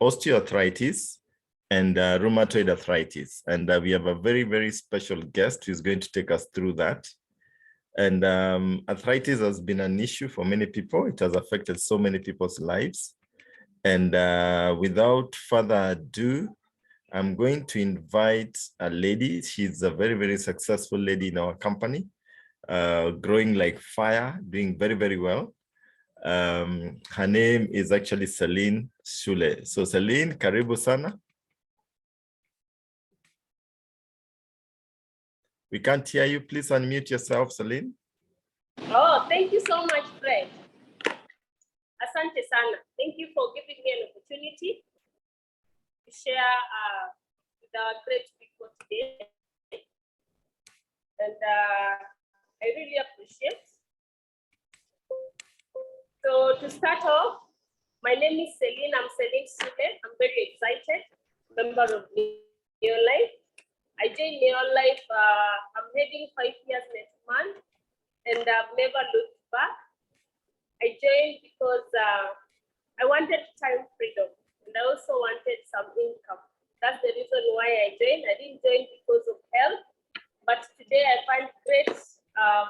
osteoarthritis and rheumatoid arthritis. And we have a very, very special guest who's going to take us through that. And arthritis has been an issue for many people. It has affected so many people's lives. And without further ado, I'm going to invite a lady. She's a very, very successful lady in our company, growing like fire, doing very, very well. Her name is actually Seline Sule. So Seline, karibu sana. We can't hear you. Please unmute yourself, Seline. Oh, thank you so much, Fred. Asante sana. Thank you for giving me an opportunity to share with our great people today. And I really appreciate. So to start off, my name is Seline. I'm Seline Sule. I'm very excited, member of Neolife. I joined Neolife, I'm heading 5 years next month, and I've never looked back. I joined because I wanted time freedom, and I also wanted some income. That's the reason why I joined. I didn't join because of health, but today I find great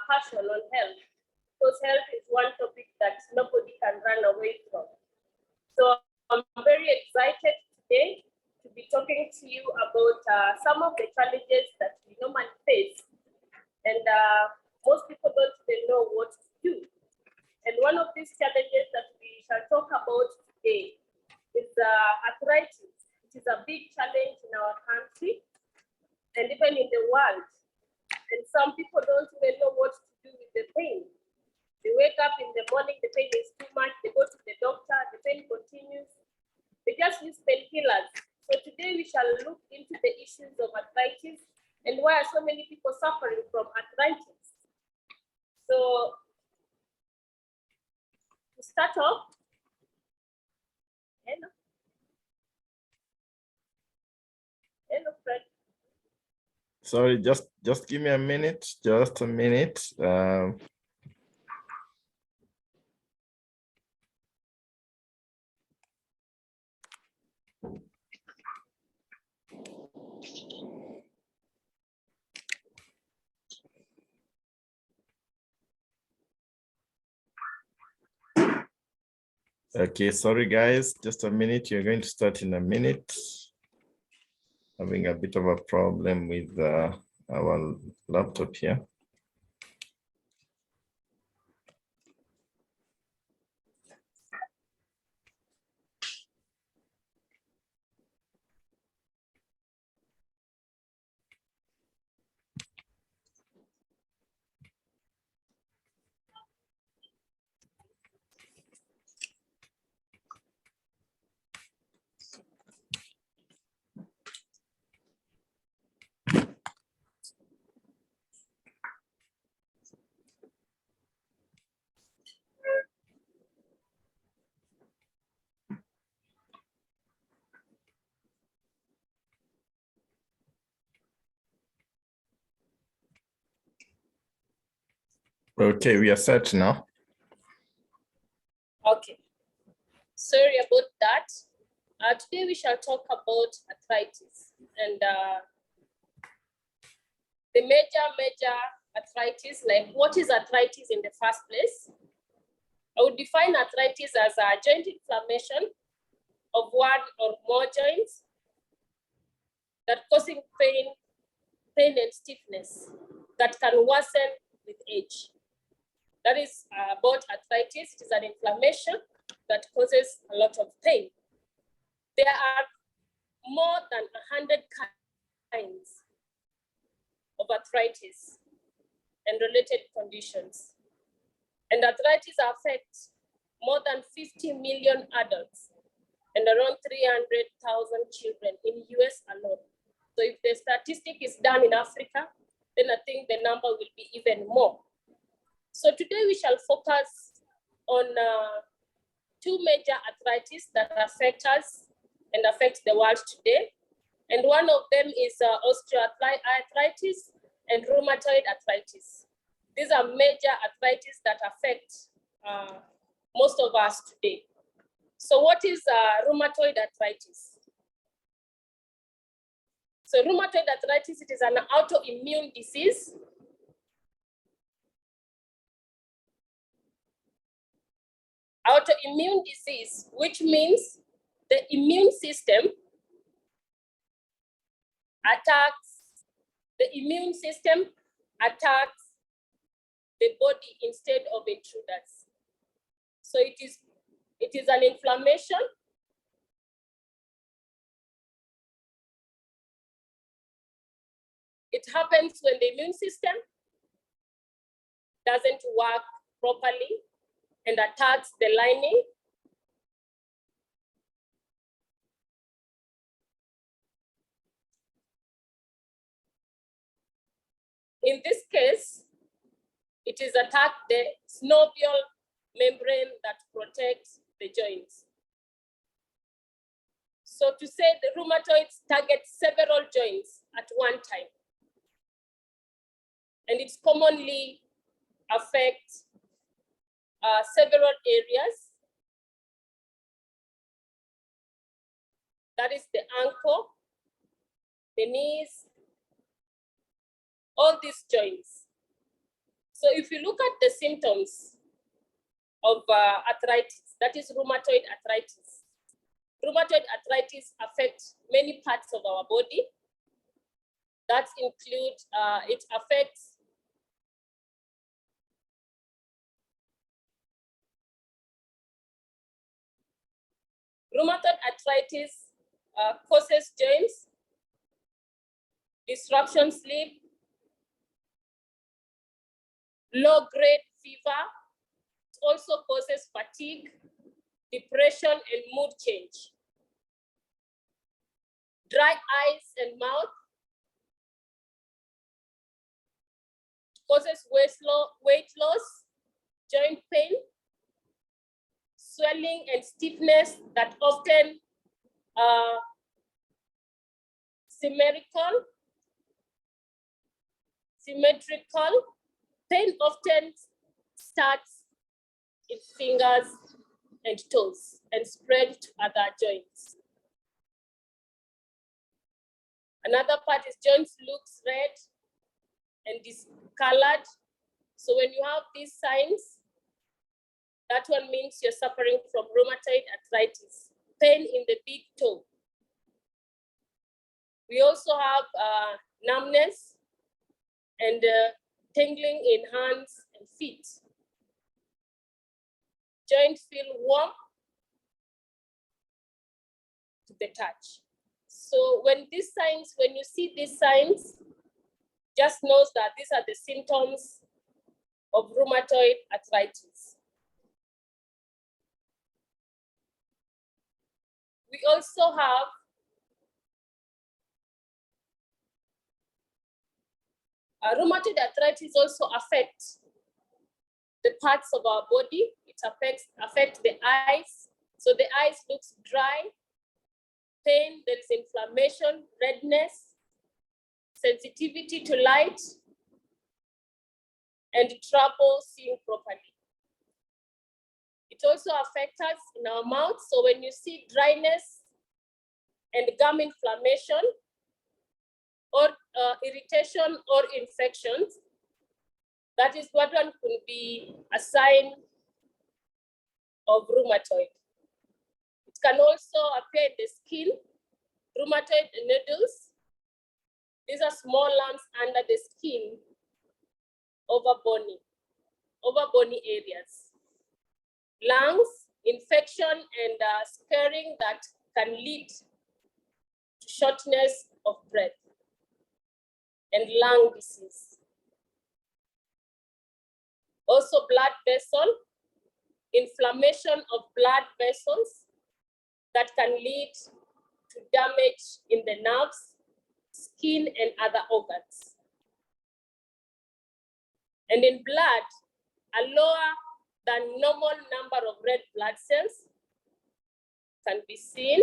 passion on health, because health is one topic that nobody can run away from. So I'm very excited today to be talking to you about some of the challenges that we normally face. And most people don't even know what to do. And one of these challenges that we shall talk about today is arthritis. It is a big challenge in our country and even in the world. And some people don't even know what to do with the pain. They wake up in the morning, the pain is too much, they go to the doctor, the pain continues. They just use painkillers. So today we shall look into the issues of arthritis and why are so many people suffering from arthritis. So to start off, hello Fred. Sorry, just give me a minute, just a minute. Okay, sorry guys, just a minute. You're going to start in a minute. Having a bit of a problem with our laptop here. Okay, we are set now. Okay, sorry about that. Today we shall talk about arthritis and the major arthritis, like what is arthritis in the first place? I would define arthritis as a joint inflammation of one or more joints that causing pain and stiffness that can worsen with age. That is about arthritis. It is an inflammation that causes a lot of pain. There are more than 100 kinds of arthritis and related conditions. And arthritis affects more than 50 million adults and around 300,000 children in US alone. So if the statistic is done in Africa, then I think the number will be even more. So today we shall focus on two major arthritis that affect us and affect the world today. And one of them is osteoarthritis and rheumatoid arthritis. These are major arthritis that affect most of us today. So what is rheumatoid arthritis? So rheumatoid arthritis, it is an autoimmune disease. Autoimmune disease, which means the immune system attacks the body instead of intruders. So it is an inflammation. It happens when the immune system doesn't work properly and attacks the lining. In this case, it is attacked the synovial membrane that protects the joints. So to say the rheumatoids target several joints at one time. And it's commonly affect several areas. That is the ankle, the knees, all these joints. So if you look at the symptoms of arthritis, that is rheumatoid arthritis. Rheumatoid arthritis affects many parts of our body. That includes, it affects rheumatoid arthritis causes joints, disruption sleep, low-grade fever. It also causes fatigue, depression, and mood change. Dry eyes and mouth. Causes weight loss, joint pain, swelling and stiffness that often symmetrical. Pain often starts in fingers and toes and spread to other joints. Another part is joints looks red and discolored. So when you have these signs, that one means you're suffering from rheumatoid arthritis, pain in the big toe. We also have numbness and tingling in hands and feet. Joints feel warm to the touch. So when you see these signs, just know that these are the symptoms of rheumatoid arthritis. We also have rheumatoid arthritis also affects the parts of our body. It affects the eyes. So the eyes looks dry, pain, there is inflammation, redness, sensitivity to light, and trouble seeing properly. It also affects us in our mouth. So when you see dryness and gum inflammation or irritation or infections, that is what one could be a sign of rheumatoid. It can also appear in the skin, rheumatoid nodules. These are small lumps under the skin over bony areas. Lungs, infection and scarring that can lead to shortness of breath and lung disease. Also blood vessel, inflammation of blood vessels that can lead to damage in the nerves, skin, and other organs. And in blood, a lower than normal number of red blood cells can be seen.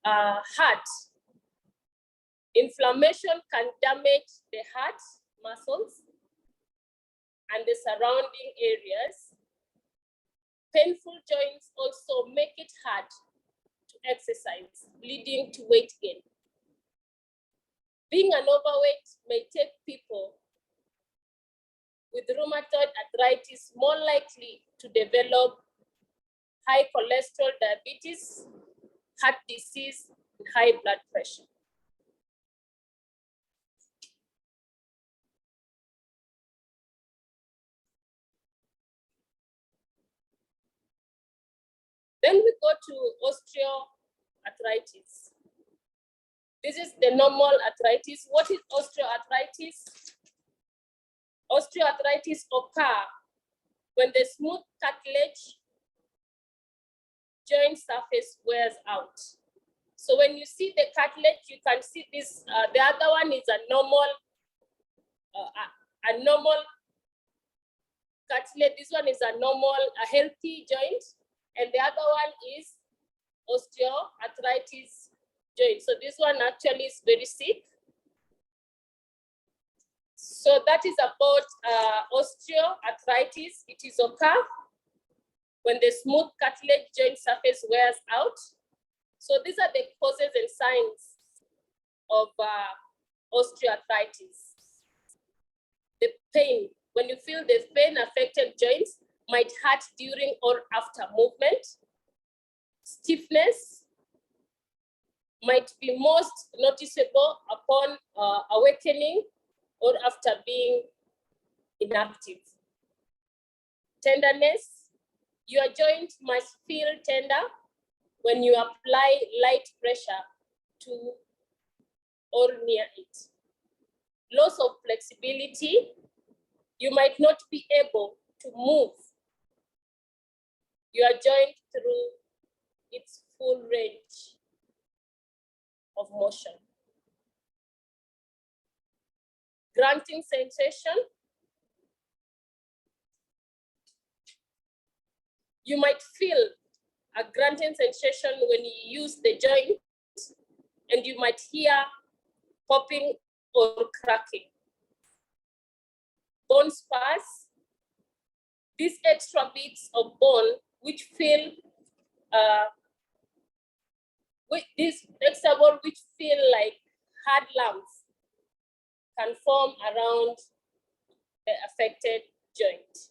Heart. Inflammation can damage the heart muscles and the surrounding areas. Painful joints also make it hard to exercise, leading to weight gain. Being an overweight may take people with rheumatoid arthritis more likely to develop high cholesterol, diabetes, heart disease, and high blood pressure. Then we go to osteoarthritis. This is the normal arthritis. What is osteoarthritis? Osteoarthritis occurs when the smooth cartilage joint surface wears out. So when you see the cartilage, you can see this. The other one is a normal cartilage. This one is a healthy joint, and the other one is osteoarthritis joint. So this one actually is very sick. So that is about osteoarthritis. It is occur when the smooth cartilage joint surface wears out. So these are the causes and signs of osteoarthritis. The pain, when you feel the pain affected joints, might hurt during or after movement. Stiffness might be most noticeable upon awakening or after being inactive. Tenderness, your joint must feel tender when you apply light pressure to or near it. Loss of flexibility, you might not be able to move your joint through its full range of motion. Grunting sensation, you might feel a grunting sensation when you use the joint, and you might hear popping or cracking. Bone spurs, these extra bits of bone which feel like hard lumps can form around the affected joint.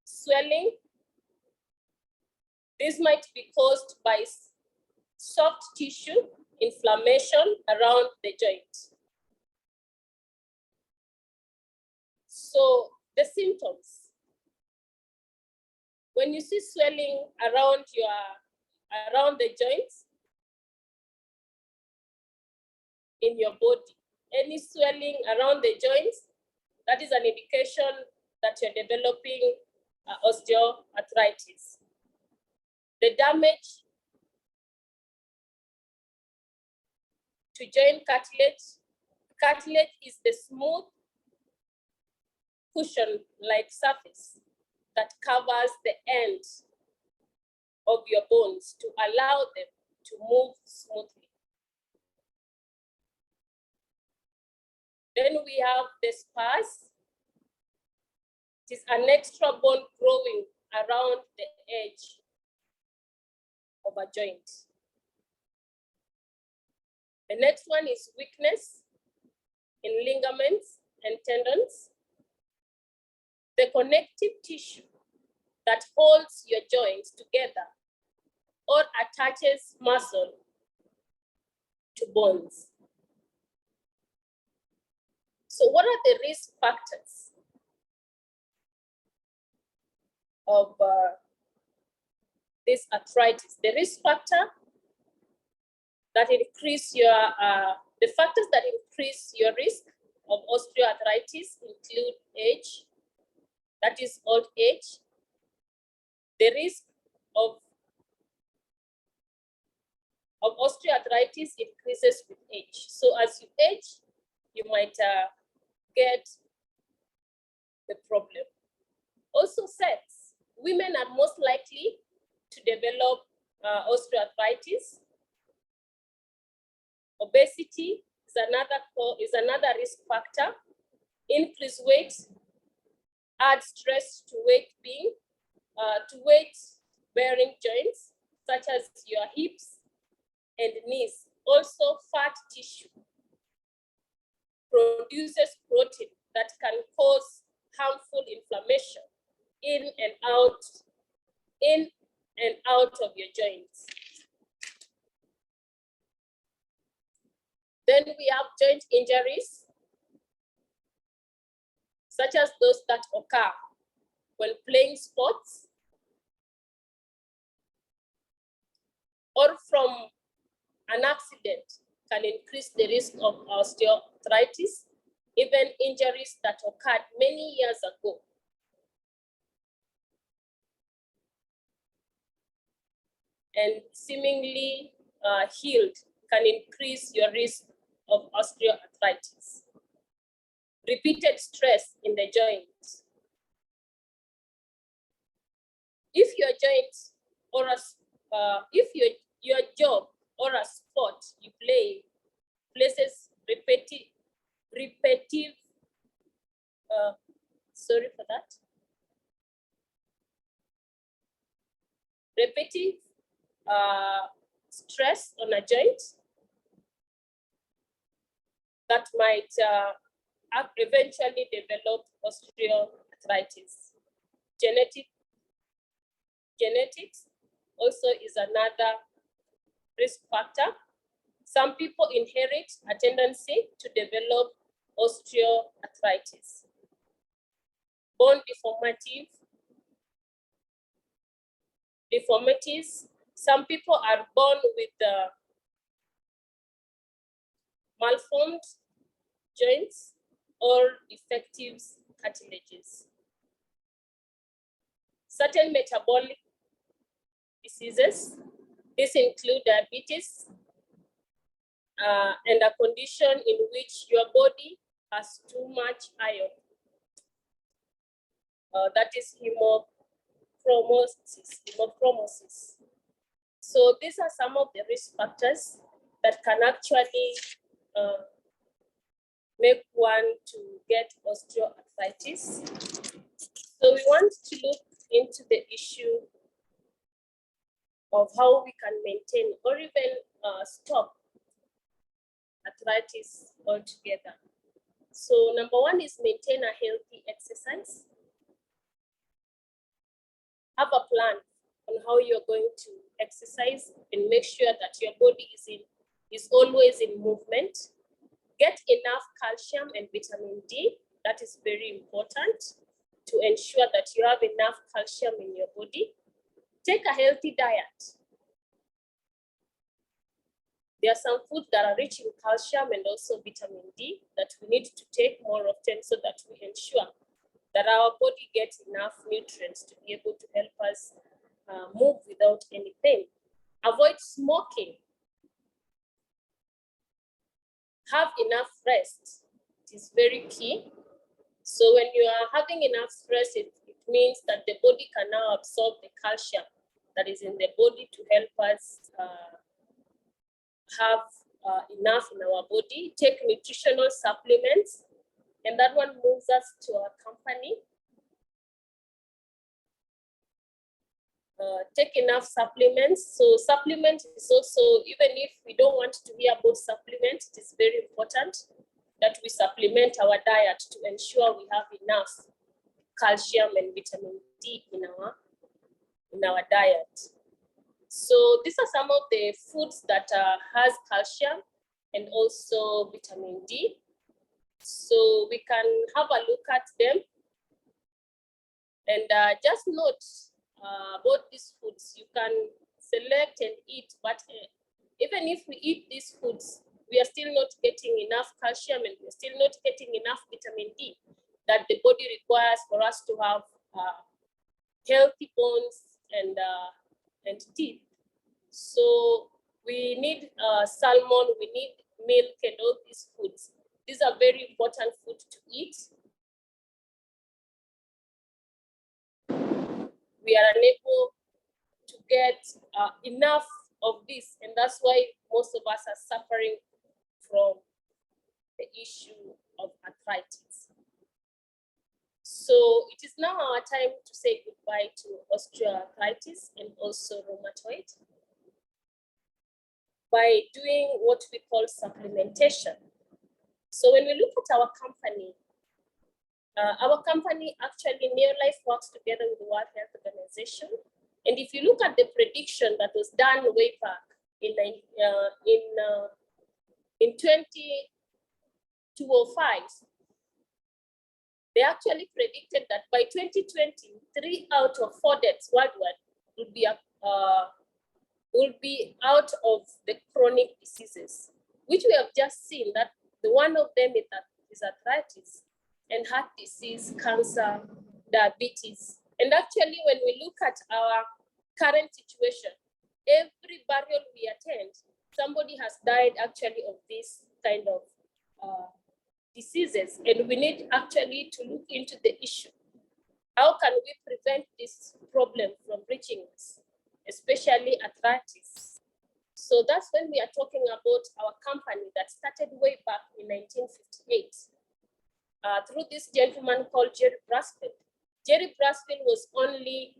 Swelling, this might be caused by soft tissue inflammation around the joint. So the symptoms, when you see swelling around the joints in your body, any swelling around the joints, that is an indication that you're developing osteoarthritis. The damage to joint cartilage is the smooth cushion-like surface that covers the ends of your bones to allow them to move smoothly. Then we have the spurs. It is an extra bone growing around the edge of a joint. The next one is weakness in ligaments and tendons. The connective tissue that holds your joints together or attaches muscle to bones. So what are the risk factors of this arthritis? The risk factor that increase the factors that increase your risk of osteoarthritis include age, that is old age. The risk of osteoarthritis increases with age. So as you age, you might get the problem. Also sex. Women are most likely to develop osteoarthritis. Obesity is another risk factor. Increased weight, add stress to weight-bearing joints, such as your hips and knees. Also, fat tissue produces protein that can cause harmful inflammation in and out of your joints. Then we have joint injuries, such as those that occur when playing sports or from an accident, can increase the risk of osteoarthritis, even injuries that occurred many years ago. And seemingly healed can increase your risk of osteoarthritis. Repeated stress in the joints. If your joints or if your job or a sport you play places repetitive stress on a joint, that might eventually develop osteoarthritis. Genetics also is another risk factor. Some people inherit a tendency to develop osteoarthritis. Bone deformities. Some people are born with malformed joints or defective cartilages. Certain metabolic diseases, these include diabetes and a condition in which your body has too much iron. That is hemochromatosis. So these are some of the risk factors that can actually make one to get osteoarthritis. So we want to look into the issue of how we can maintain or even stop arthritis altogether. So number one is maintain a healthy exercise. Have a plan on how you're going to exercise and make sure that your body is always in movement. Get enough calcium and vitamin D. That is very important to ensure that you have enough calcium in your body. Take a healthy diet. There are some foods that are rich in calcium and also vitamin D that we need to take more often so that we ensure that our body gets enough nutrients to be able to help us move without any pain. Avoid smoking. Have enough rest. It is very key. So when you are having enough rest, it means that the body can now absorb the calcium that is in the body to help us have enough in our body. Take nutritional supplements, and that one moves us to our company. Take enough supplements. So supplement is also, even if we don't want to hear about supplements, it is very important that we supplement our diet to ensure we have enough calcium and vitamin D in our diet. So these are some of the foods that has calcium and also vitamin D. So we can have a look at them and just note about these foods. You can select and eat, but even if we eat these foods, we are still not getting enough calcium and we're still not getting enough vitamin D that the body requires for us to have healthy bones and teeth. So we need salmon, we need milk and all these foods. These are very important food to eat. We are unable to get enough of this, and that's why most of us are suffering from the issue of arthritis. So it is now our time to say goodbye to osteoarthritis and also rheumatoid by doing what we call supplementation. So when we look at our company actually, Neolife works together with the World Health Organization. And if you look at the prediction that was done way back in 2005, they actually predicted that by 2020, 3 out of 4 deaths worldwide would be out of the chronic diseases, which we have just seen that the one of them is arthritis and heart disease, cancer, diabetes. And actually, when we look at our current situation, every burial we attend, somebody has died actually of this kind of diseases, and we need actually to look into the issue. How can we prevent this problem from reaching us, especially arthritis? So that's when we are talking about our company that started way back in 1958 through this gentleman called Jerry Brasfield. Jerry Brasfield was only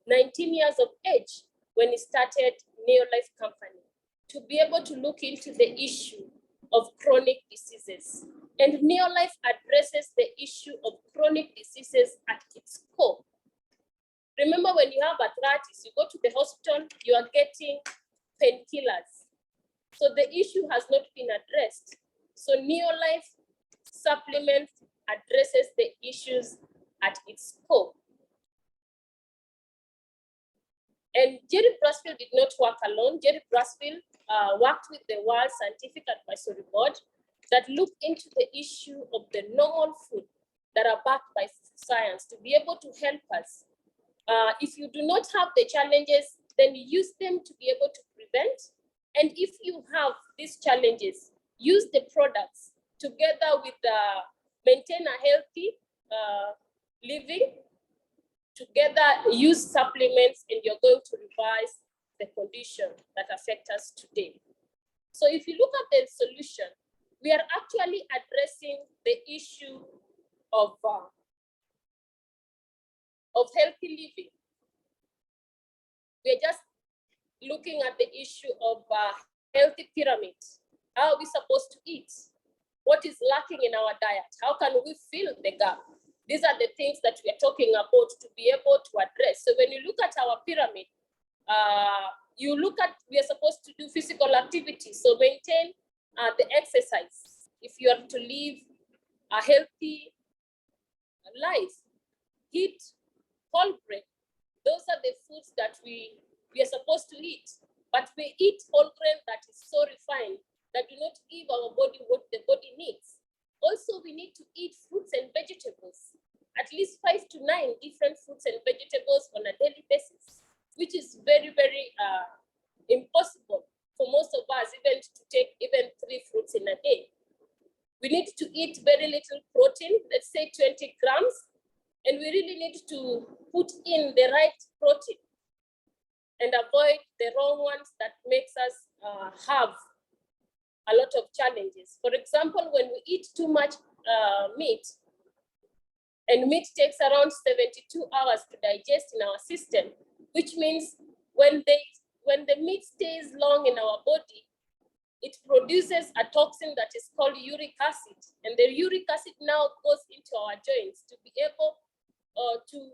19 years of age when he started Neolife Company to be able to look into the issue of chronic diseases. And Neolife addresses the issue of chronic diseases at its core. Remember, when you have arthritis, you go to the hospital, you are getting painkillers. So the issue has not been addressed. So Neolife supplement addresses the issues at its core. And Jerry Brasfield did not work alone. Jerry Brasfield worked with the World Scientific Advisory Board that looked into the issue of the normal food that are backed by science to be able to help us. If you do not have the challenges, then use them to be able to prevent. And if you have these challenges, use the products together with maintain a healthy living. Together, use supplements, and you're going to revise the condition that affect us today. So if you look at the solution, we are actually addressing the issue of healthy living. We're just looking at the issue of healthy pyramid. How are we supposed to eat? What is lacking in our diet? How can we fill the gap? These are the things that we are talking about to be able to address. So when you look at our pyramid, we are supposed to do physical activity. So maintain the exercise. If you are to live a healthy life, eat whole grain. Those are the foods that we are supposed to eat. But we eat whole grain that is so refined that do not give our body what the body needs. Also, we need to eat fruits and vegetables, at least 5 to 9 different fruits and vegetables on a daily basis, which is very, very impossible for most of us even to take even 3 fruits in a day. We need to eat very little protein, let's say 20 grams, and we really need to put in the right protein and avoid the wrong ones that makes us have a lot of challenges. For example, when we eat too much meat, and meat takes around 72 hours to digest in our system, which means when the meat stays long in our body, it produces a toxin that is called uric acid. And the uric acid now goes into our joints to be able to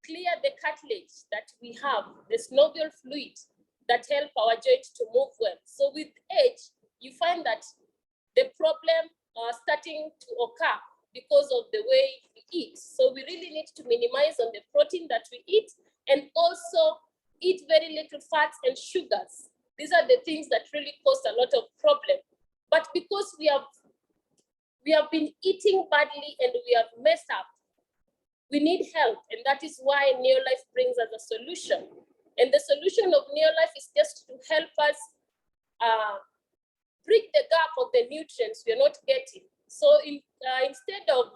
clear the cartilage that we have, the synovial fluid that help our joints to move well. So with age, you find that the problem starting to occur because of the way we eat. So we really need to minimize on the protein that we eat and also eat very little fats and sugars. These are the things that really cause a lot of problem. But because we have been eating badly and we have messed up, we need help. And that is why Neolife brings us a solution. And the solution of Neolife is just to help us bridge the gap of the nutrients we are not getting. So instead of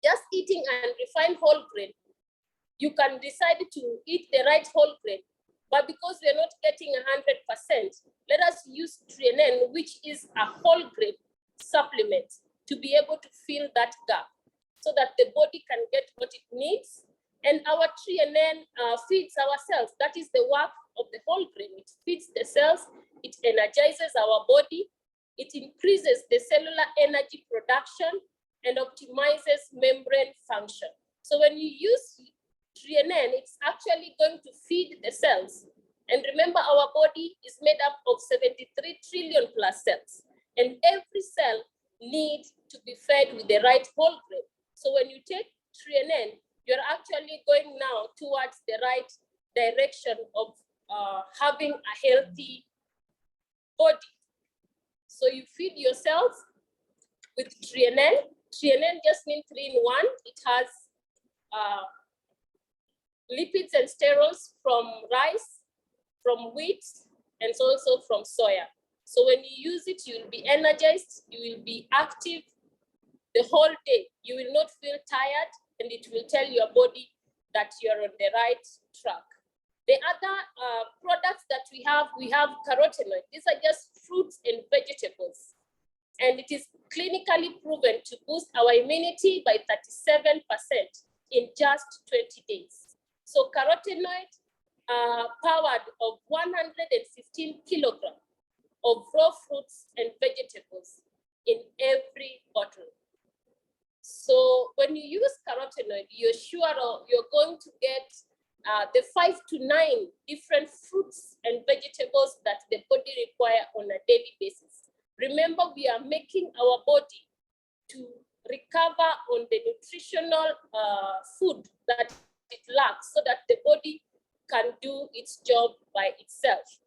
just eating an refined whole grain, you can decide to eat the right whole grain. But because we are not getting 100%, let us use Trienen, which is a whole grain supplement, to be able to fill that gap. So so that the body can get what it needs. And our TNN feeds our cells. That is the work of the whole grain. It feeds the cells, it energizes our body, it increases the cellular energy production and optimizes membrane function. So when you use TNN, it's actually going to feed the cells. And remember, our body is made up of 73 trillion plus cells. And every cell needs to be fed with the right whole grain. So when you take TNN, you're actually going now towards the right direction of having a healthy body. So you feed your cells with TNN. TNN just means 3 in 1. It has lipids and sterols from rice, from wheat, and also from soya. So when you use it, you'll be energized, you will be active the whole day. You will not feel tired, and it will tell your body that you're on the right track. The other products that we have carotenoid. These are just fruits and vegetables. And it is clinically proven to boost our immunity by 37% in just 20 days. So carotenoid powered of 115 kilograms of raw fruits and vegetables in every bottle. So when you use carotenoid, you're sure you're going to get the 5 to 9 different fruits and vegetables that the body requires on a daily basis. Remember, we are making our body to recover on the nutritional food that it lacks so that the body can do its job by itself.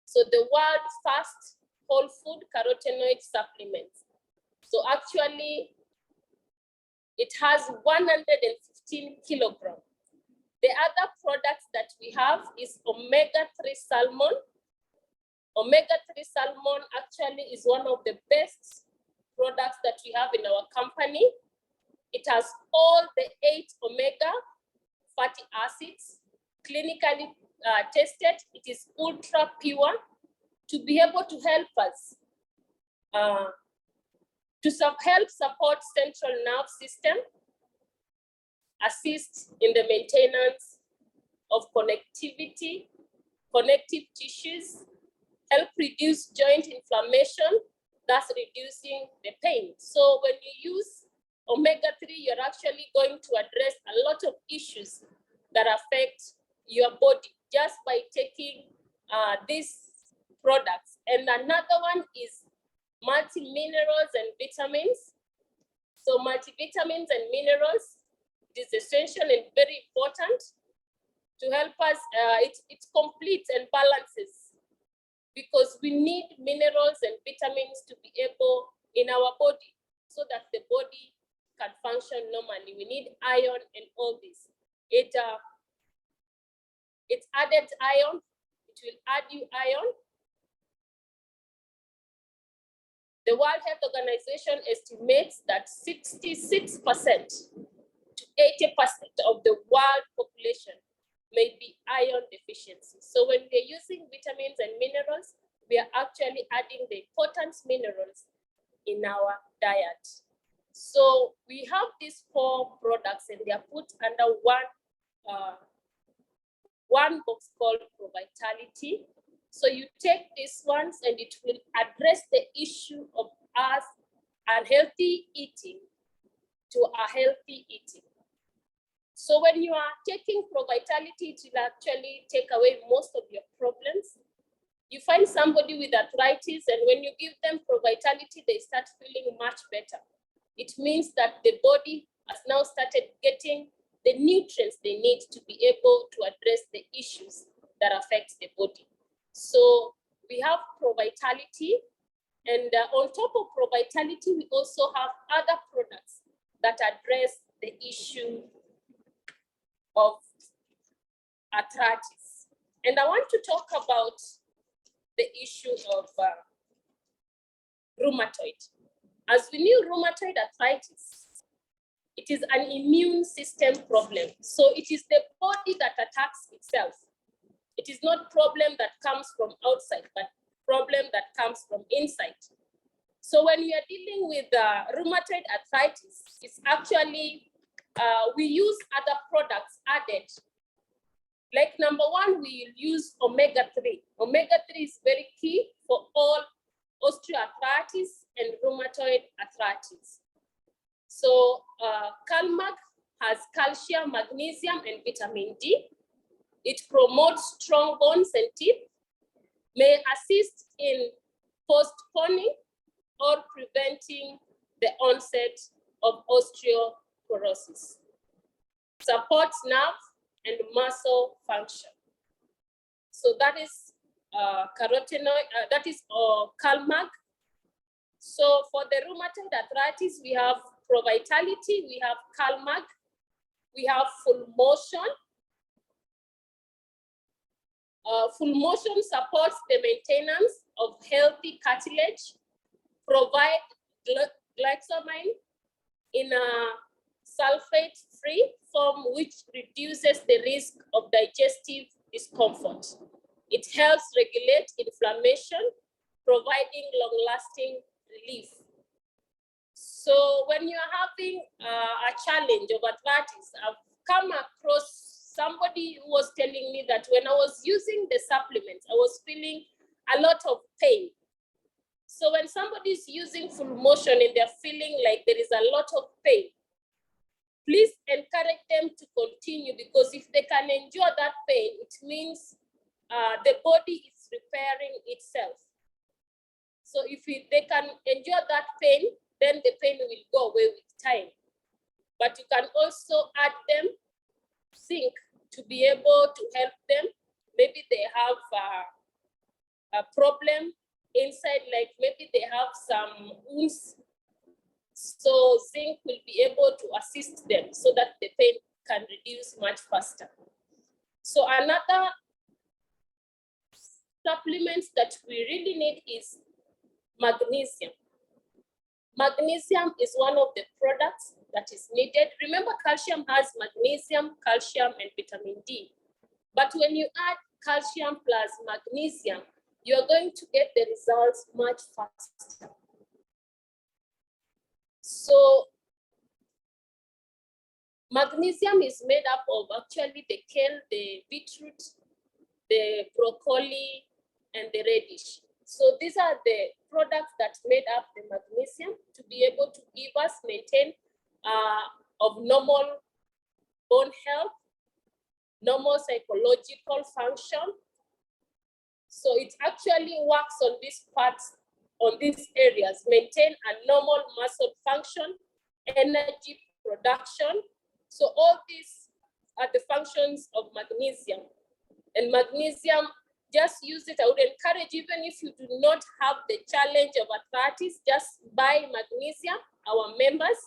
So the world's first whole food carotenoid supplements. So actually, it has 115 kilograms. The other products that we have is omega-3 salmon. Omega-3 salmon actually is one of the best products that we have in our company. It has all the 8 omega fatty acids, clinically tested. It is ultra pure to be able to help us help support central nerve system, assist in the maintenance of connectivity, connective tissues, help reduce joint inflammation, thus reducing the pain. So when you use omega-3, you're actually going to address a lot of issues that affect your body just by taking these products. And another one is multi-minerals and vitamins. So multivitamins and minerals, it is essential and very important to help us. It completes and balances, because we need minerals and vitamins to be able in our body so that the body can function normally. We need iron and all this. It's added iron. It will add you iron. The World Health Organization estimates that 66% to 80% of the world population may be iron deficiency. So when we're using vitamins and minerals, we are actually adding the important minerals in our diet. So we have these 4 products and they are put under one box called Pro Vitality. So you take these ones and it will address the issue of us unhealthy eating to a healthy eating. So when you are taking Pro Vitality, it will actually take away most of your problems. You find somebody with arthritis, and when you give them Pro Vitality, they start feeling much better. It means that the body has now started getting the nutrients they need to be able to address the issues that affect the body. So we have Pro Vitality, and on top of Pro Vitality, we also have other products that address the issue of arthritis. And I want to talk about the issue of rheumatoid. As we knew, rheumatoid arthritis, it is an immune system problem. So it is the body that attacks itself. It is not problem that comes from outside, but problem that comes from inside. So when we are dealing with rheumatoid arthritis, it's actually, we use other products added. Like number one, we use omega-3. Omega-3 is very key for all osteoarthritis and rheumatoid arthritis. So CalMag has calcium, magnesium, and vitamin D. It promotes strong bones and teeth, may assist in postponing or preventing the onset of osteoporosis, supports nerve and muscle function. So that is carotenoid, that is CalMag. So for the rheumatoid arthritis, we have ProVitality, we have CalMag, we have Full Motion. Full Motion supports the maintenance of healthy cartilage, provide glycoside in a sulfate-free form, which reduces the risk of digestive discomfort. It helps regulate inflammation, providing long-lasting relief. So when you're having a challenge of arthritis, I've come across somebody who was telling me that when I was using the supplements, I was feeling a lot of pain. So when somebody is using Full Motion and they're feeling like there is a lot of pain, please encourage them to continue, because if they can endure that pain, it means the body is repairing itself. So if they can endure that pain, then the pain will go away with time. But you can also add them zinc to be able to help them. Maybe they have a problem inside, like maybe they have some wounds. So zinc will be able to assist them so that the pain can reduce much faster. So another supplement that we really need is magnesium. Magnesium is one of the products that is needed. Remember, calcium has magnesium, calcium, and vitamin D. But when you add calcium plus magnesium, you're going to get the results much faster. So magnesium is made up of actually the kale, the beetroot, the broccoli, and the radish. So these are the products that made up the magnesium to be able to give us, maintain of normal bone health, normal psychological function. So it actually works on these parts, on these areas, maintain a normal muscle function, energy production. So all these are the functions of magnesium. And magnesium, just use it. I would encourage, even if you do not have the challenge of arthritis, just buy magnesium, our members,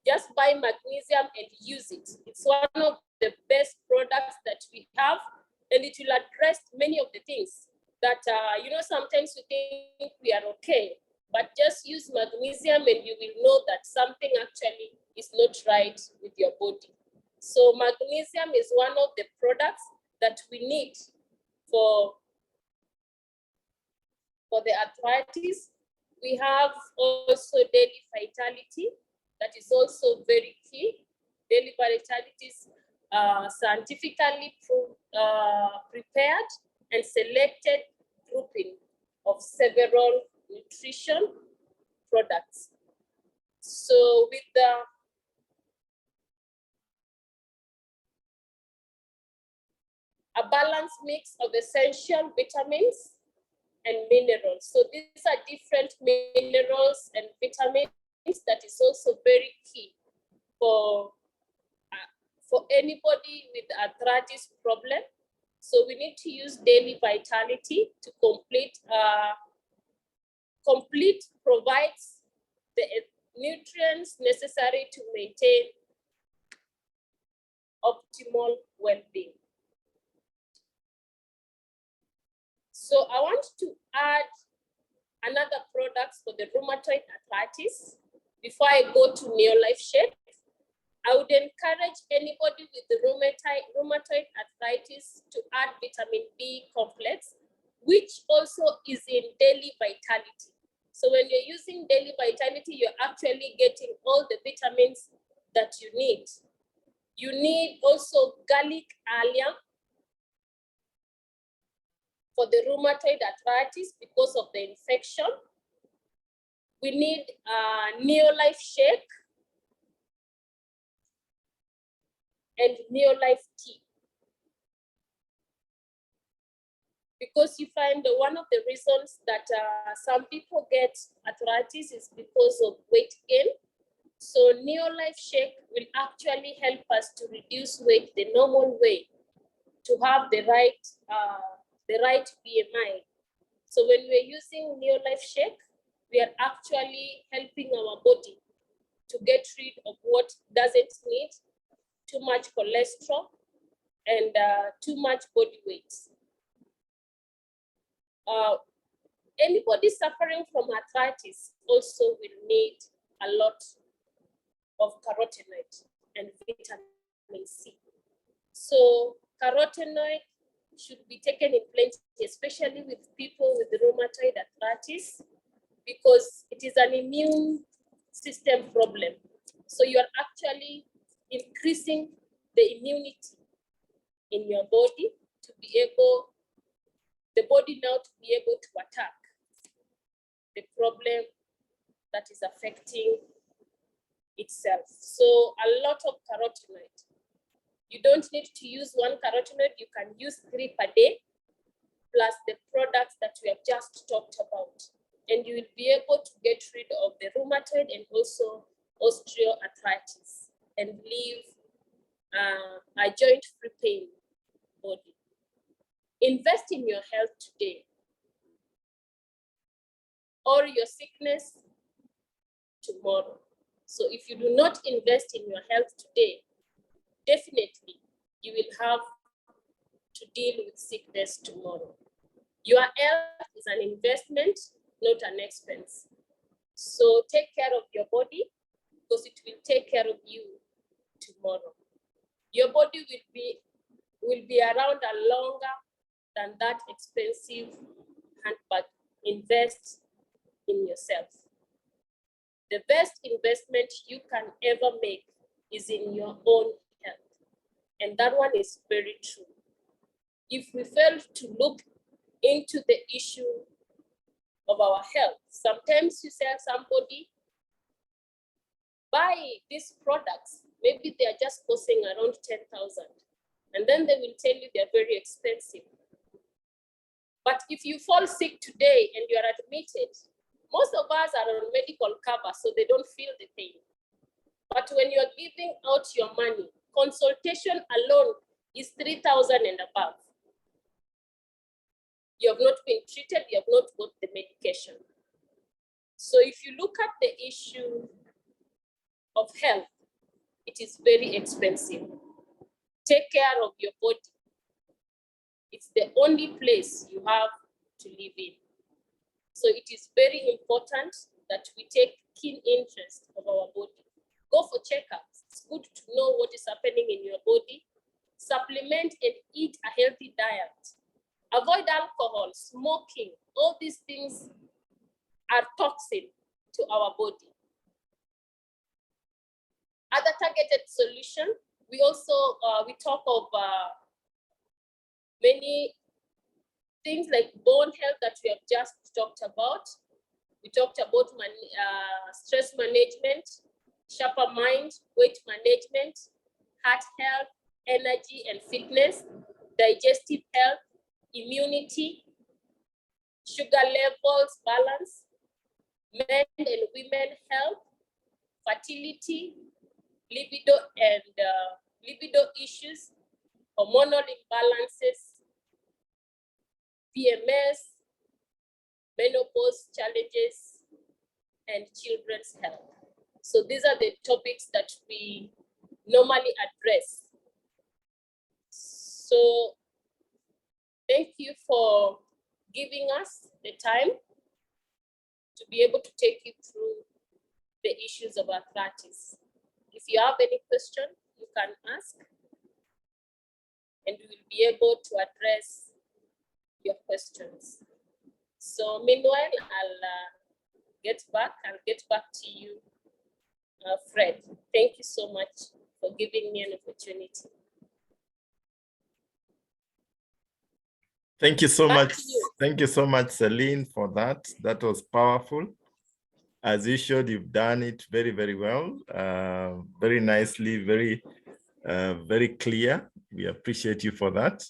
just buy magnesium and use it. It's one of the best products that we have, and it will address many of the things that, sometimes we think we are okay, but just use magnesium and you will know that something actually is not right with your body. So magnesium is one of the products that we need for the arthritis. We have also daily vitality, that is also very key. Daily vitality is scientifically prepared and selected grouping of several nutrition products. So with a balanced mix of essential vitamins and minerals. So these are different minerals and vitamins that is also very key for anybody with arthritis problem. So we need to use daily vitality to provides the nutrients necessary to maintain optimal well-being. So I want to add another product for the rheumatoid arthritis. Before I go to Neolife Shake, I would encourage anybody with the rheumatoid arthritis to add vitamin B complex, which also is in daily vitality. So when you're using daily vitality, you're actually getting all the vitamins that you need. You need also garlic allium for the rheumatoid arthritis because of the infection. We need Neolife shake and Neolife tea. Because you find one of the reasons that some people get arthritis is because of weight gain. So Neolife shake will actually help us to reduce weight the normal way, to have the right BMI. So when we're using Neolife shake, we are actually helping our body to get rid of what doesn't need, too much cholesterol and too much body weight. Anybody suffering from arthritis also will need a lot of carotenoid and vitamin C. So carotenoid should be taken in plenty, especially with people with rheumatoid arthritis, because it is an immune system problem. So you are actually increasing the immunity in your body to be able, the body now to be able to attack the problem that is affecting itself. So a lot of carotenoid. You don't need to use one carotenoid, you can use 3 per day, plus the products that we have just talked about. And you will be able to get rid of the rheumatoid and also osteoarthritis and leave a joint-free pain body. Invest in your health today, or your sickness tomorrow. So if you do not invest in your health today, definitely you will have to deal with sickness tomorrow. Your health is an investment, not an expense. So take care of your body, because it will take care of you tomorrow. Your body will be around longer than that expensive handbag. Invest in yourself. The best investment you can ever make is in your own health. And that one is very true. If we fail to look into the issue of our health, sometimes you tell somebody, buy these products, maybe they are just costing around 10,000, and then they will tell you they're very expensive. But if you fall sick today and you are admitted, most of us are on medical cover, so they don't feel the pain. But when you're giving out your money, consultation alone is 3,000 and above. You have not been treated, you have not got the medication. So if you look at the issue of health, it is very expensive. Take care of your body. It's the only place you have to live in. So it is very important that we take keen interest of our body. Go for checkups. It's good to know what is happening in your body. Supplement and eat a healthy diet. Avoid alcohol, smoking. All these things are toxic to our body. Other targeted solution, we also, we talk of many things like bone health that we have just talked about. We talked about stress management, sharper mind, weight management, heart health, energy and fitness, digestive health, immunity, sugar levels balance, men and women health, fertility, libido and libido issues, hormonal imbalances, PMS, menopause challenges, and children's health. So these are the topics that we normally address. So thank you for giving us the time to be able to take you through the issues of arthritis. If you have any question, you can ask, and we will be able to address your questions. So meanwhile, I'll get back, I'll get back to you, Fred. Thank you so much for giving me an opportunity. Thank you so Back much. to you. Thank you so much, Seline, for that. That was powerful. As you showed, you've done it very, very well, very nicely, very clear. We appreciate you for that.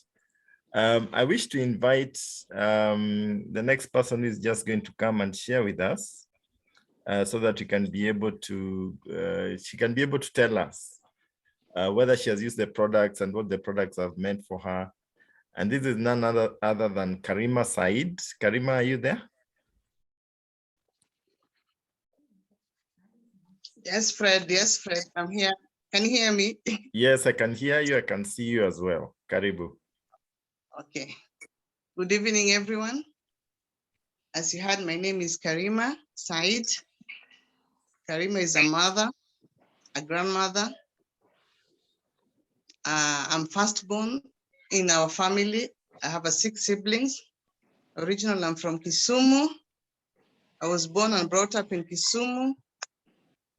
I wish to invite the next person who is just going to come and share with us so that we can be able to, she can be able to tell us whether she has used the products and what the products have meant for her. And this is none other than Karima Said. Karima, are you there? Yes, Fred. Yes, Fred. I'm here. Can you hear me? Yes, I can hear you. I can see you as well. Karibu. Okay. Good evening, everyone. As you heard, my name is Karima Said. Karima is a mother, a grandmother. I'm firstborn in our family. I have 6 siblings. Originally, I'm from Kisumu. I was born and brought up in Kisumu.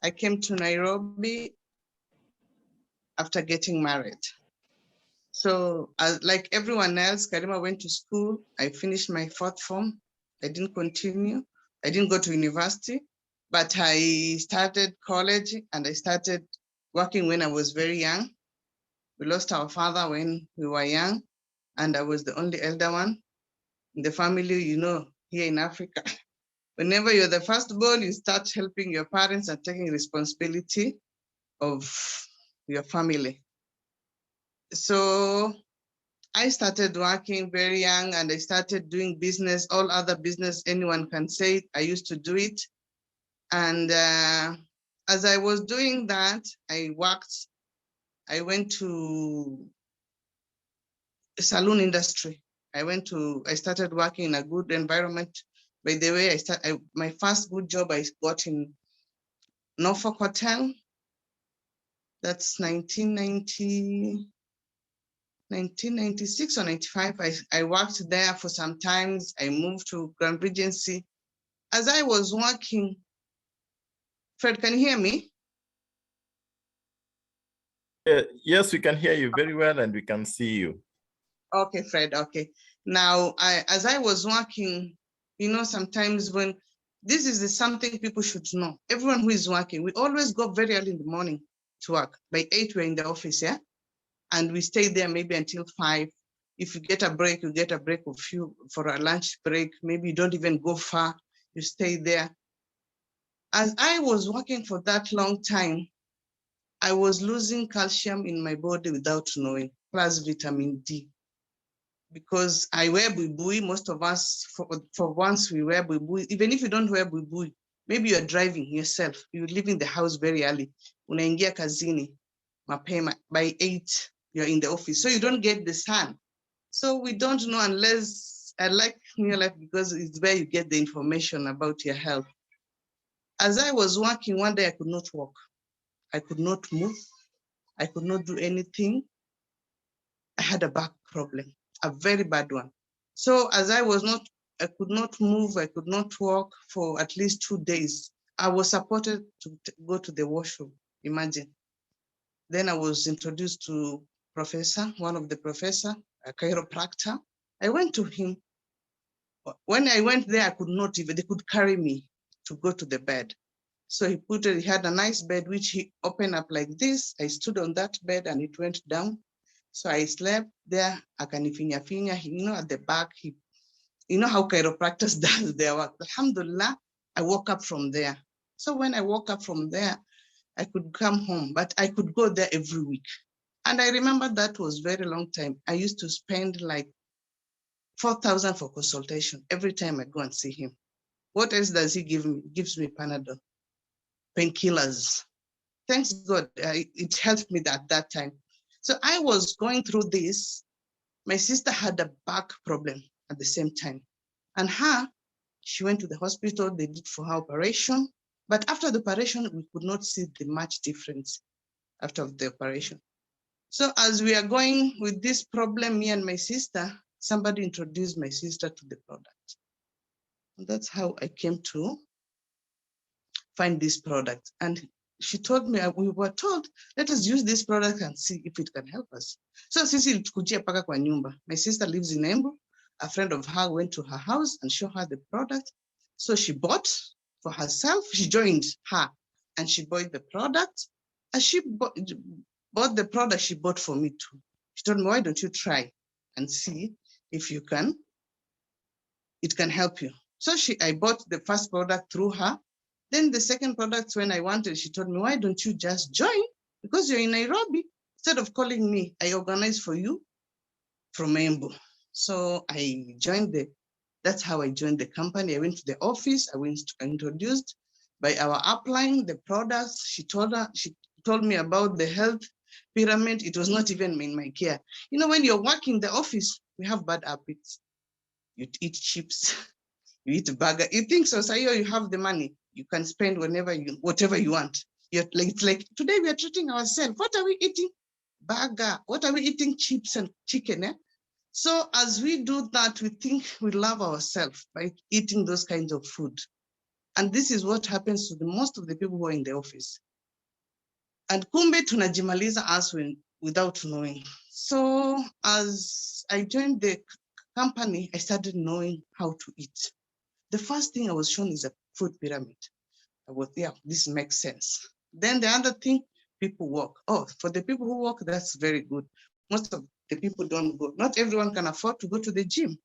I came to Nairobi after getting married. So like everyone else, Karima went to school. I finished my 4th form. I didn't continue. I didn't go to university, but I started college and I started working when I was very young. We lost our father when we were young, and I was the only elder one in the family. You know, here in Africa, whenever you're the firstborn, you start helping your parents and taking responsibility of your family. So I started working very young and I started doing business, all other business anyone can say it. I used to do it. And as I was doing that, I went to saloon industry. I started working in a good environment. By the way, my first good job I got in Norfolk Hotel. That's 1996 or 95. I worked there for some times. I moved to Grand Regency. As I was working, Fred, can you hear me? Yes, we can hear you very well and we can see you. Okay, Fred, okay. Now, as I was working, you know, sometimes when, this is something people should know. Everyone who is working, we always go very early in the morning to work. By 8, we're in the office, yeah? And we stay there maybe until 5. If you get a break, you get a break for a lunch break. Maybe you don't even go far, you stay there. As I was working for that long time, I was losing calcium in my body without knowing, plus vitamin D. Because I wear buibui, most of us, for once we wear buibui. Even if you don't wear buibui, maybe you're driving yourself, you're leaving the house very early. Unaingia kazini, mapema, by 8, you're in the office. So you don't get the sun. So we don't know unless, I like New Life because it's where you get the information about your health. As I was working, one day I could not walk. I could not move. I could not do anything. I had a back problem, a very bad one. So as I could not move, I could not walk for at least 2 days. I was supported to go to the washroom, imagine. Then I was introduced to one of the professor, a chiropractor. I went to him. When I went there, I could not even, they could carry me to go to the bed. So he had a nice bed, which he opened up like this. I stood on that bed and it went down. So I slept there, akanifinya, you know, at the back, you know how chiropractors does their work. Alhamdulillah, I woke up from there. So when I woke up from there, I could come home, but I could go there every week. And I remember that was very long time. I used to spend like 4,000 for consultation every time I go and see him. What else does he give me? He gives me Panadol, painkillers. Thanks God, it helped me at that time. So I was going through this. My sister had a back problem at the same time. And she went to the hospital, they did for her operation. But after the operation, we could not see the much difference after the operation. So as we are going with this problem, me and my sister, somebody introduced my sister to the product. And that's how I came to find this product. And she told me, we were told, let us use this product and see if it can help us. So sisi tukujia paka kwa nyumba. My sister lives in Embu. A friend of her went to her house and showed her the product. So she bought for herself. She joined her and she bought the product. As she bought the product, she bought for me too. She told me, why don't you try and see if you can, it can help you. So I bought the first product through her. Then the second product, when I wanted, she told me, why don't you just join? Because you're in Nairobi. Instead of calling me, I organize for you from Embu. So I joined that's how I joined the company. I went to the office. I went introduced by our upline, the products. She told me about the health pyramid. It was not even in my care. You know, when you're working in the office, we have bad habits. You eat chips, you eat a burger. You think so, Sayo, you have the money. You can spend whatever you want. It's like today we are treating ourselves. What are we eating? Burger. What are we eating? Chips and chicken. Eh? So as we do that, we think we love ourselves by eating those kinds of food. And this is what happens to most of the people who are in the office. And kumbe tunajimaliza us without knowing. So as I joined the company, I started knowing how to eat. The first thing I was shown is a food pyramid. I was, yeah, this makes sense. Then the other thing, people walk. Oh, for the people who walk, that's very good. Most of the people don't go. Not everyone can afford to go to the gym.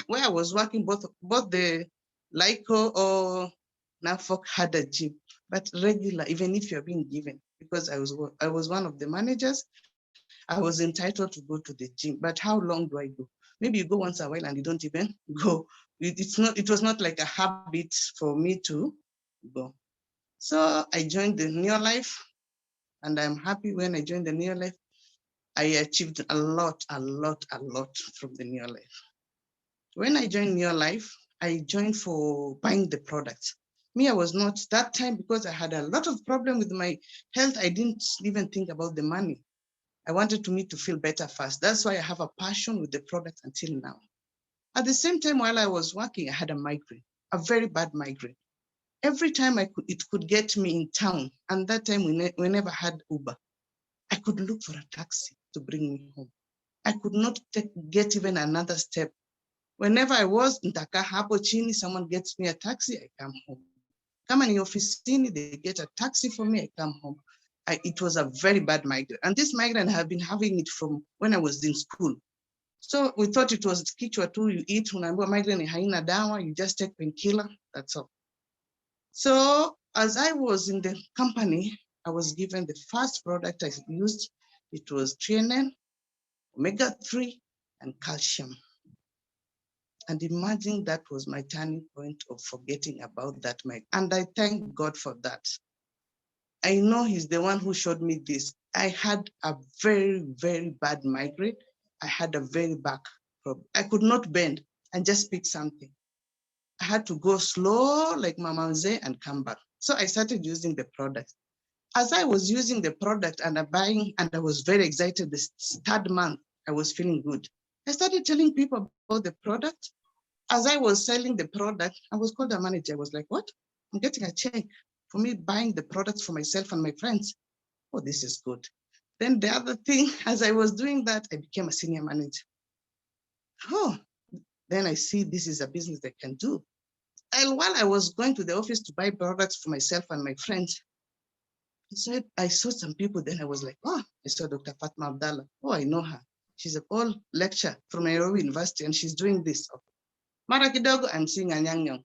Where I was working, both the LICO or NAFOC had a gym, but regular, even if you're being given, because I was one of the managers, I was entitled to go to the gym. But how long do I go? Maybe you go once a while and you don't even go. It was not like a habit for me to go. So I joined the Neolife, and I'm happy when I joined the Neolife. I achieved a lot from the Neolife. When I joined Neolife, I joined for buying the products. Me, I was not that time because I had a lot of problem with my health. I didn't even think about the money. I wanted me to feel better first. That's why I have a passion with the product until now. At the same time, while I was working, I had a migraine, a very bad migraine. Every time it could get me in town. And that time we never had Uber. I could look for a taxi to bring me home. I could not get even another step. Whenever I was in hapo chini, someone gets me a taxi, I come home. Kama ni ofisini, they get a taxi for me, I come home. It was a very bad migraine. And this migraine, I have been having it from when I was in school. So we thought it was kichwa tu, you eat, unaambiwa migraine haina dawa, you just take painkiller, that's all. So as I was in the company, I was given the first product I used. It was TNN, omega-3, and calcium. And imagine that was my turning point of forgetting about that migraine. And I thank God for that. I know he's the one who showed me this. I had a very, very bad migraine. I had a very back problem. I could not bend and just pick something. I had to go slow like Mama Mzee and come back. So I started using the product. As I was using the product and buying, and I was very excited, this third month, I was feeling good. I started telling people about the product. As I was selling the product, I was called a manager. I was like, what? I'm getting a check for me buying the products for myself and my friends. Oh, this is good. Then the other thing, as I was doing that, I became a senior manager. Oh, then I see this is a business I can do. And while I was going to the office to buy products for myself and my friends, I saw some people, then I was like, oh, I saw Dr. Fatma Abdallah. Oh, I know her. She's a Paul lecturer from Nairobi University, and she's doing this. Mara kidogo, I'm seeing a Nyang.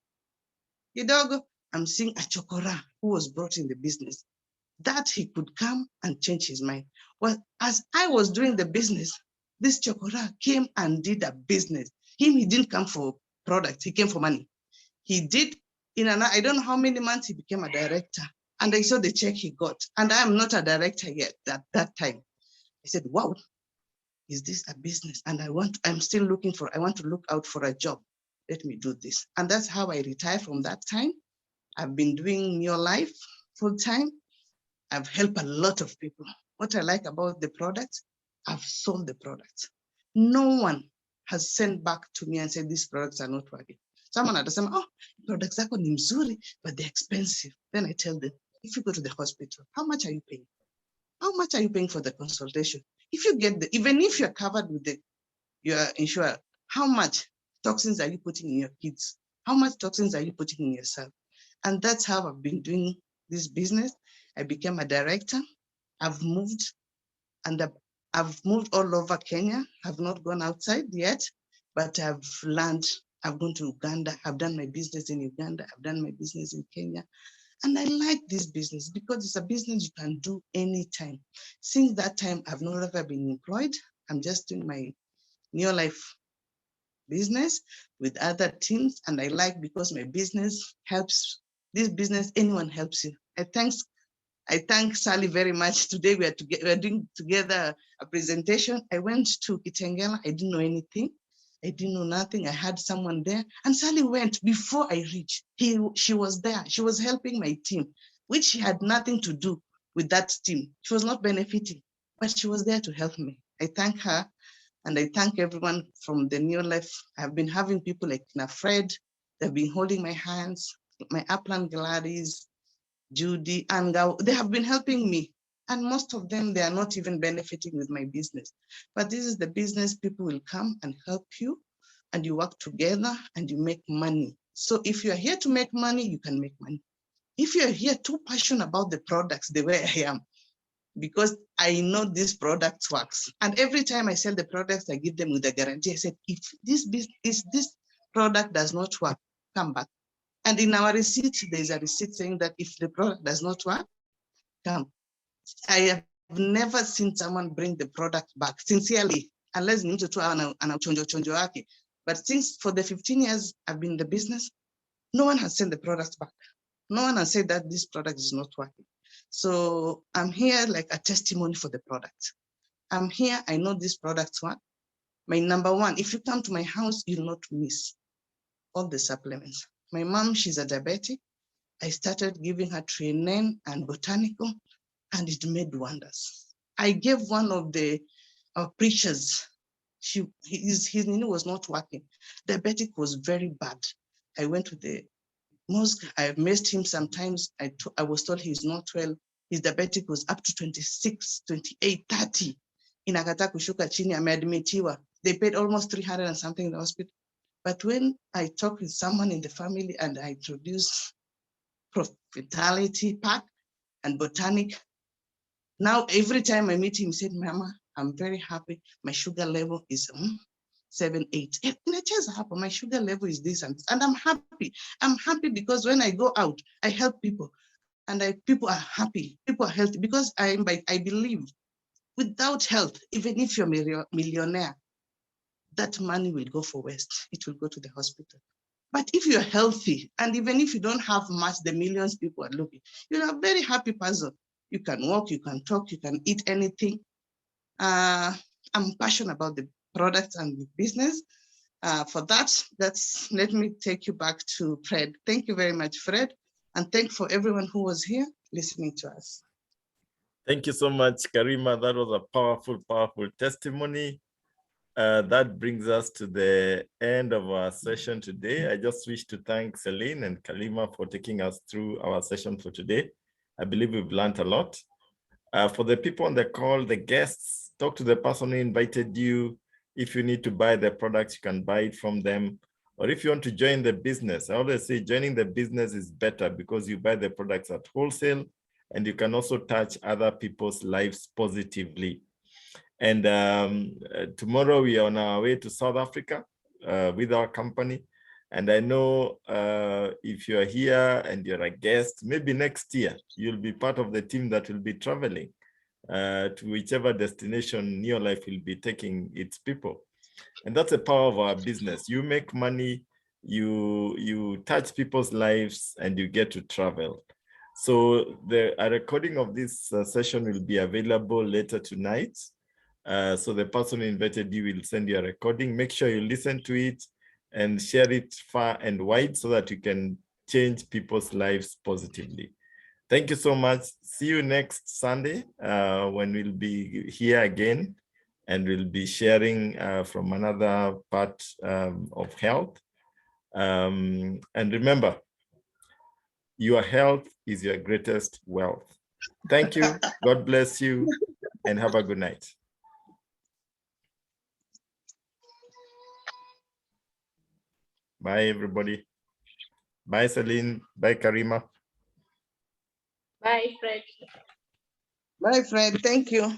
Kidogo, I'm seeing a Chokora who was brought in the business, that he could come and change his mind. Well, as I was doing the business, this Chokora came and did a business. He didn't come for products, he came for money. He did, I don't know how many months, he became a director. And I saw the check he got. And I am not a director yet at that time. I said, wow, is this a business? And I want to look out for a job. Let me do this. And that's how I retired from that time. I've been doing Neolife full time. I've helped a lot of people. What I like about the product, I've sold the products. No one has sent back to me and said, these products are not working. Someone atasema, oh, products zako ni mzuri, but they're expensive. Then I tell them, if you go to the hospital, how much are you paying? How much are you paying for the consultation? If you get even if you're covered with your insurance, how much toxins are you putting in your kids? How much toxins are you putting in yourself? And that's how I've been doing this business. I became a director. I've moved all over Kenya. I've not gone outside yet, but I've learned. I've gone to Uganda. I've done my business in Uganda. I've done my business in Kenya. And I like this business because it's a business you can do anytime. Since that time, I've not ever been employed. I'm just doing my Neo Life business with other teams. And I like because my business helps. This business, anyone helps you. I thank Sally very much. Today we are doing together a presentation. I went to Kitengela. I didn't know anything. I didn't know nothing. I had someone there, and Sally went before I reached. She was there. She was helping my team, which she had nothing to do with that team. She was not benefiting, but she was there to help me. I thank her, and I thank everyone from the New Life. I've been having people like Fred. They've been holding my hands. My Upland Gladys, Judy, and they have been helping me. And most of them, they are not even benefiting with my business. But this is the business, people will come and help you, and you work together and you make money. So if you're here to make money, you can make money. If you're here too passionate about the products the way I am, because I know this product works. And every time I sell the products, I give them with a guarantee. I said, if this product does not work, come back. And in our receipt, there's a receipt saying that if the product does not work, come. I have never seen someone bring the product back sincerely, unless ni mtu tu ana chonjo wake. But since for the 15 years I've been in the business, no one has sent the product back. No one has said that this product is not working. So I'm here like a testimony for the product. I'm here, I know this product work. My number one, if you come to my house, you'll not miss all the supplements. My mom, she's a diabetic. I started giving her Trinen and Botanical, and it made wonders. I gave one of the preachers, his knee was not working. Diabetic was very bad. I went to the mosque, I missed him sometimes. I was told he's not well. His diabetic was up to 26, 28, 30. Inakata kushuka chini, ameadmitiwa. They paid almost 300 and something in the hospital. But when I talked with someone in the family and I introduced Vitality Pack and Botanic, now every time I meet him, he said, Mama, I'm very happy. My sugar level is 7, 8. My sugar level is this, and I'm happy. I'm happy because when I go out, I help people, and people are happy. People are healthy because I believe without health, even if you're a millionaire, that money will go for waste. It will go to the hospital. But if you're healthy, and even if you don't have much, the millions people are looking, you're a very happy person. You can walk, you can talk, you can eat anything. I'm passionate about the products and the business. For that, let me take you back to Fred. Thank you very much, Fred. And thank for everyone who was here listening to us. Thank you so much, Karima. That was a powerful, powerful testimony. That brings us to the end of our session today. I just wish to thank Seline and Karima for taking us through our session for today. I believe we've learned a lot. For the people on the call, the guests, talk to the person who invited you. If you need to buy the products, you can buy it from them. Or if you want to join the business, I always say joining the business is better because you buy the products at wholesale and you can also touch other people's lives positively. And tomorrow we are on our way to South Africa with our company. And I know if you're here and you're a guest, maybe next year, you'll be part of the team that will be traveling to whichever destination Neo Life will be taking its people. And that's the power of our business. You make money, you touch people's lives, and you get to travel. So a recording of this session will be available later tonight. So the person who invited you will send you a recording. Make sure you listen to it and share it far and wide so that you can change people's lives positively. Thank you so much. See you next Sunday when we'll be here again and we'll be sharing from another part of health. And remember, your health is your greatest wealth. Thank you. God bless you, and have a good night. Bye, everybody. Bye, Seline. Bye, Karima. Bye, Fred. Bye, Fred. Thank you.